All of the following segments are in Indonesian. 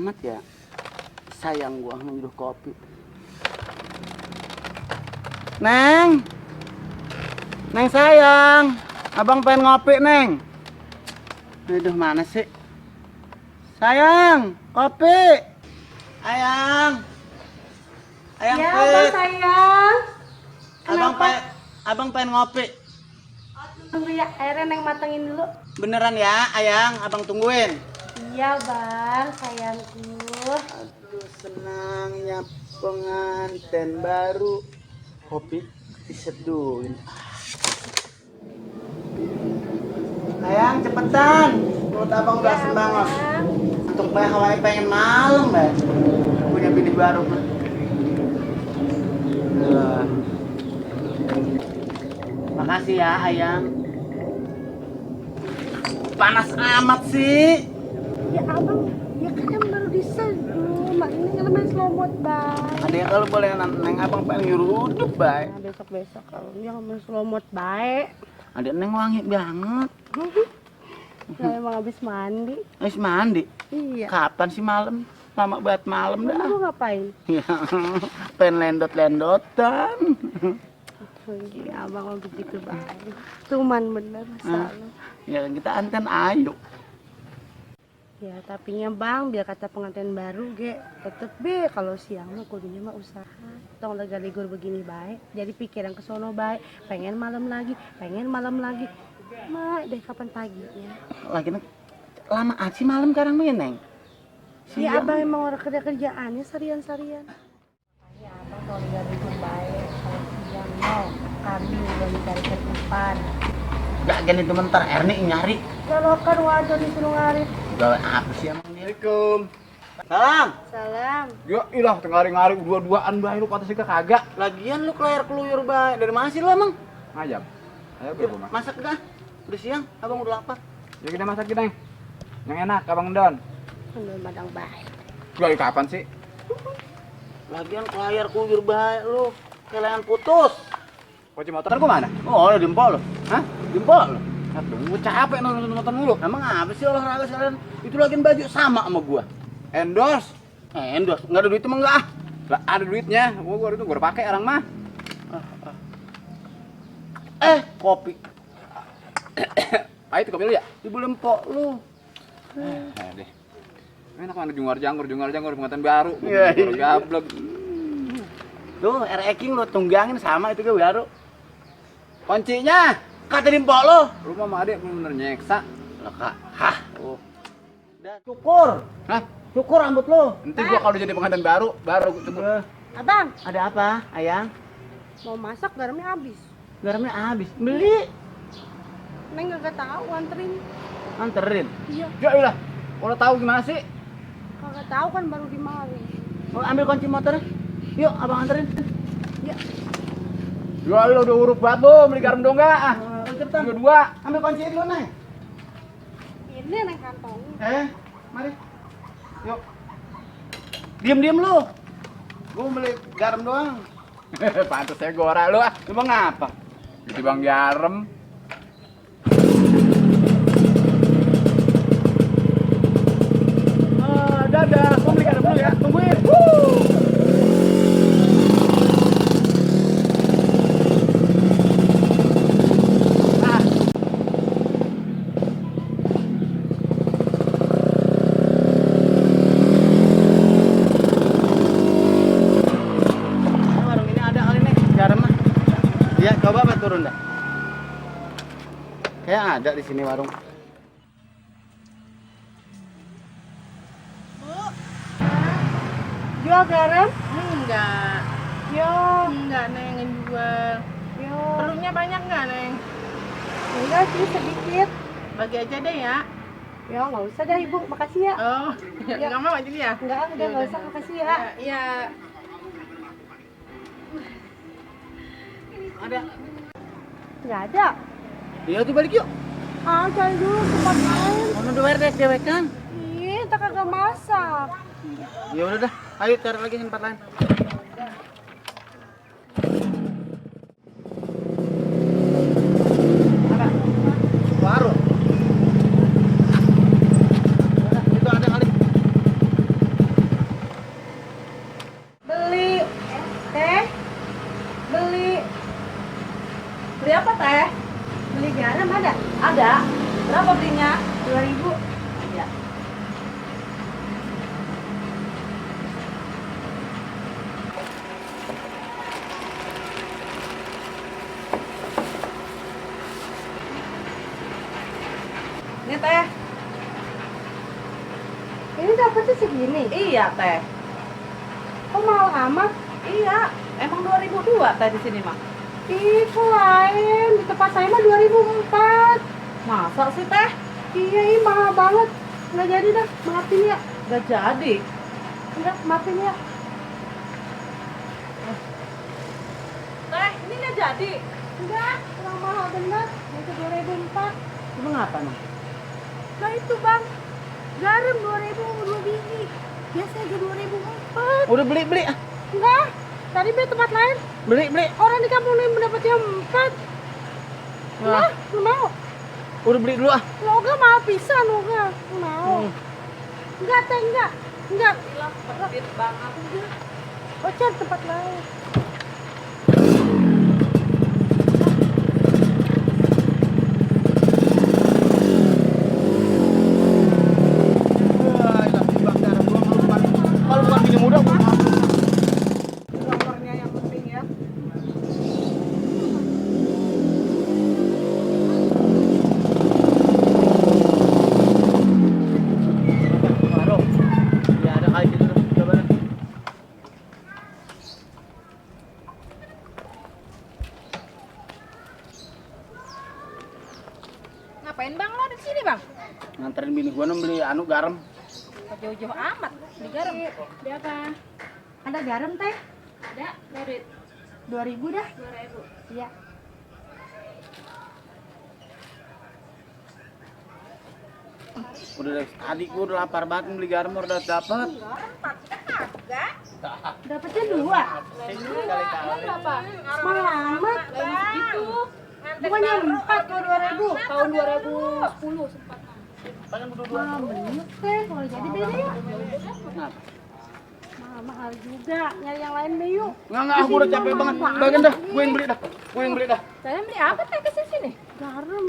amat ya. Sayang gua ngejuh kopi. Neng. Neng sayang. Abang pengen ngopi, Neng. Aduh, mana sih? Sayang, kopi. Ayang. Ayang, ya, Bang sayang. Abang pengen ngopi. Tunggu ya, airnya Neng matengin dulu. Beneran ya, Ayang, abang tungguin. Iya, Bang, sayangku. Aduh, senangnya pengantin baru. Kopi diseduhin. Ayang, cepetan. Menurut abang udah Ya, sembangot. Bang. Untuk hawanya pengen malam, Mbak. Punya bini baru. Makasih ya, Ayang. Panas amat sih. Ya, Abang, ya kan baru diseduh. Mak ini kan main slow mode, Bang. Ada yang kalau boleh neng abang pengen nyuruh baik. Nah, besok-besok kalau dia main slow mode baik. Ada neng wangi banget. Saya emang habis mandi. Habis mandi. Iya. Kapan sih malam? Lama banget malam dah. Lu ngapain? Ya, pengen lendot-lendotan. Iya, Abang lo begitu baik. Cuman bener masalah. Ya kita anten ayo. Ya, tapinya Bang, biar kata pengantin baru, tetep be kalau siang mah kudunya mah usaha. Tong lega libur begini baik, jadi pikiran ke sono baik, pengen malam lagi. Mak, deh kapan paginya? Lagi lama aja sih malam sekarang mah ya, Neng. Ya, Abang emang orang kerjaannya sarian-sarian. Ya, Abang kalau lega libur baik, kalau siang mau kami udah mencari ketupan. Gak gini tuh bentar, Erni nyari. Kalau kan wajar disuruh ngarit. Gawe apa sih emang? Assalamualaikum. Salam. Salam. Ya ilah tengari-ngari dua-duaan bae lu kata sih kagak. Lagian lu keluyur baik. Dari mana sih lu emang? Ngajak. Ayo bro, Mas. Masak dah. Udah siang, abang udah lapar. Ya kita masak kita, Neng. Yang enak, Abang Don. Ambil madang baik. Dari kapan sih? Lagian keluyur baik lu. Kelangan putus. Kunci motor gua mana? Oh, ada jempol lu. Hah? Jempol lu. Aduh, gua capek nonton motor mulu. Emang apa sih olahraga sekalian? Itu lagian baju sama gua. Endorse. Endorse, nggak ada duit emang nggak ah? Lah ada duitnya. Gua pakai orang mah. Kopi. Ayo itu kopi lu ya? Dibeli empok lu. Deh. Enak mana janggur pengantin baru. Iya, iya. Gablek. Tuh, King lu tunggangin sama itu gue baru. Kuncinya. Kata di empok lu. Rumah mah adek bener nyeksa. Lah kak, hah. Oh. Dah cukur. Hah? Cukur rambut lu. Nanti gua kalau jadi pengantin baru gua cukur. Abang, Ada apa, Ayang? mau masak garamnya habis. Garamnya habis. Beli. Neng gak tahu anterin. Anterin. Iya, Ya ilah. Kalau tahu gimana sih? kagak tahu kan baru di mari. Oh, ambil kunci motornya. Yuk, abang anterin. Ya, Ya lu udah huruf banget lu, beli garam dong enggak? Ah. Cepetan. Dua. Ambil kunci dulu, Neng. ini neng kantong. Mari. Yuk. Diam lu. Gua mau beli garam doang. Pantes saya gora lu ah. Lu mau ngapa? Gitu Bang garam. Dadah, gua beli garam dulu ya. Tungguin. Warung ini ada kali nih garam mah. Iya, coba apa turun dah. Kayak ada di sini warung. Jual garam? Enggak, Yo, enggak Neng yang jual. yo. Perlunya banyak enggak Neng? Enggak sih, sedikit. Bagi aja deh ya. Ya, nggak usah dah Ibu, makasih ya. Oh, Ya. enggak mau jadi ya? Enggak, udah nggak usah, makasih ya. Iya. Ada. Nggak ada. Iya tuh balik yuk. Ah, cari dulu tempat lain. Mau udah deh cewek kan? Ih, tak kagak masak. Ya udah dah. Ayo cari lagi tempat lain. Ada. Warung. Itu ada kali. masih segini? Iya teh. Kok mahal amat? Iya. Emang 2002 teh di sini mah. Ih, kok lain? Di tempat saya mah 2004. Masa sih teh? Iya, ini mahal banget. Nggak jadi dah, maafin ya. Gak jadi. Enggak, maafin ya. Teh, ini gak jadi. Enggak, kurang mahal bener. Itu 2004. Emang apa noh? Nah itu bang, garam 2000 2 biji. Biasa aja 2004. Udah beli ah. Enggak, tadi beli tempat lain. Beli. Orang di kampung ini mendapatnya 4. Enggak, lu mau? Udah beli dulu ah. Loga mau pisan, Loga. Mau. Enggak, teh, enggak. Enggak. Bilang pedit banget. Oh, cari tempat lain. Wah, enak timbang garam gua kalau bukan bini muda gua mau. Nomornya yang penting ya. Waduh. Ya ada kali gitu tuh. Coba dah. Ngapain bang lo di sini bang? Nganterin bini gua beli garam. Kok jauh-jauh amat di garam. Dia apa? Ada garam, teh? Ada merit 2000 dah. 2000. Iya. Udah dari tadi gua udah lapar banget beli garam udah dapet. Dapatnya 2. Berapa? Mahal amat. Gitu. Bukannya 4 kalau 2000. Tahun 2010 sempat. Mahal banget, teh. Kalau jadi beda ya. Kenapa? Mahal juga. Nyari yang lain deh yuk. Enggak, gua udah capek banget. Bagian dah, gua yang beli dah. Saya beli apa teh ke sini? Garam.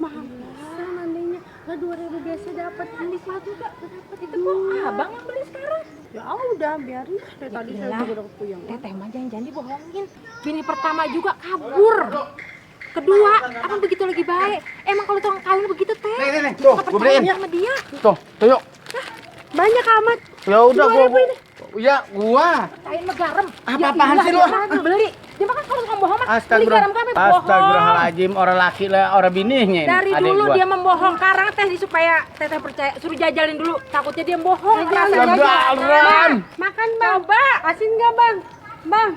Mahal banget mandinya. Lah 2000 biasa dapat. Ini mah juga dapat itu kok. Abang yang beli sekarang. Ya udah, biarin. Dari tadi saya iyalah. juga udah kepuyeng. Teteh mah jangan dibohongin. Bini pertama juga kabur. Kedua, abang begitu lagi baik. Emang kalau tukang kawin begitu teh. Nih, tuh, Nggak gua beliin. percaya sama dia. Tuh, yuk. Banyak amat. Ya udah gua. Iya, gua. Percayain mah garam. Apa-apaan sih lu? Beli. Dia makan kalau tukang bohong mah beli Astagfirullah. garam kami bohong. Astagfirullahaladzim, orang laki lah, orang bininya ini. Dari adek dulu gua. dia membohong. Sekarang teh supaya teteh percaya. Suruh jajalin dulu. Takutnya dia bohong. Jajan, Jajan. Makan bang. Coba. Asin nggak bang? Bang.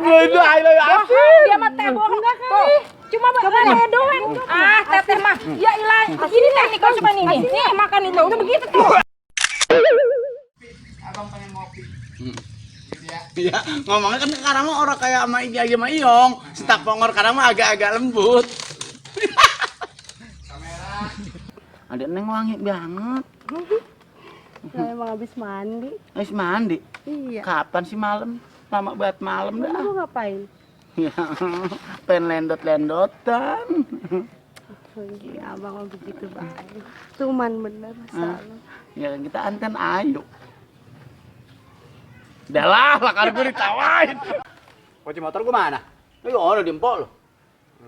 Udah, ayo Bohong. Dia mah teh bohong. Tuh. Cuma lele doang. Ah, teteh mah. Ya ilah. Begini teh nih kalau cuma ini. Nih makan itu. Udah begitu tuh. Iya, ngomongnya kan sekarang mah orang kayak sama Ija sama Iyong. Setak pongor kadang mah agak-agak lembut. Ada neng wangi banget. Saya emang habis mandi. Habis mandi. Iya. Kapan sih malam? Lama banget malam dah. Kamu ngapain? Ya, pengen lendot-lendotan. Iya, abang mah begitu baik. Cuman bener selalu. Ya kan kita anten ayu. Udah lah kan gue ditawain. Kunci motor gua mana? Ayo ada di empok lo.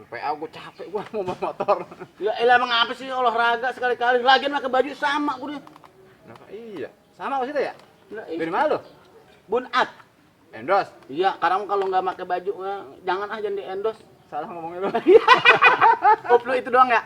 PA gua capek gua mau bawa motor. Ya elah emang apa sih olahraga sekali-kali. Lagian pakai baju sama gue. Kenapa? Iya. Sama kok situ ya? Dari Dari mana lu? Bunat. Endos. Iya, kadang kalau nggak pakai baju jangan aja di endos. Salah ngomongnya lu. Up lu itu doang ya?